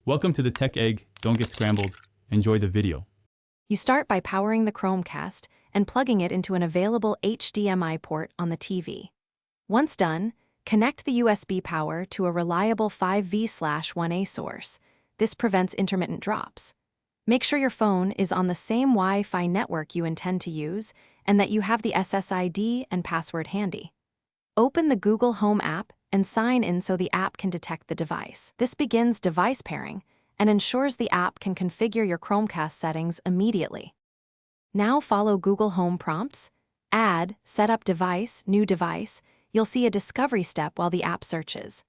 Welcome to the Tech Egg. Don't get scrambled. Enjoy the video. You start by powering the Chromecast and plugging it into an available HDMI port on the TV. Once done, connect the USB power to a reliable 5V/1A source. This prevents intermittent drops. Make sure your phone is on the same Wi-Fi network you intend to use and that you have the SSID and password handy. Open the Google Home app and sign in so the app can detect the device. This begins device pairing and ensures the app can configure your Chromecast settings immediately. Now follow Google Home prompts, add, set up device, new device. You'll see a discovery step while the app searches.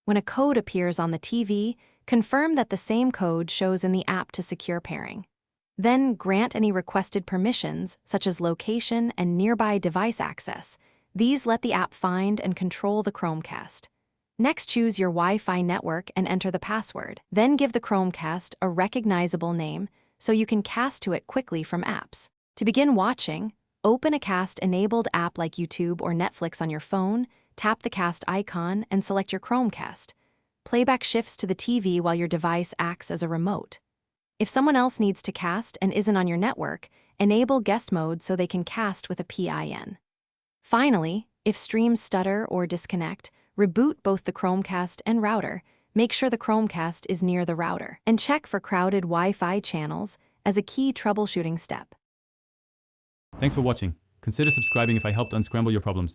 When a code appears on the TV, confirm that the same code shows in the app to secure pairing. Then grant any requested permissions, such as location and nearby device access. These let the app find and control the Chromecast. Next, choose your Wi-Fi network and enter the password. Then give the Chromecast a recognizable name so you can cast to it quickly from apps. To begin watching, open a cast-enabled app like YouTube or Netflix on your phone, tap the cast icon, and select your Chromecast. Playback shifts to the TV while your device acts as a remote. If someone else needs to cast and isn't on your network, enable guest mode so they can cast with a PIN. Finally, if streams stutter or disconnect, reboot both the Chromecast and router. Make sure the Chromecast is near the router, and check for crowded Wi-Fi channels as a key troubleshooting step. Thanks for watching. Consider subscribing if I helped unscramble your problems.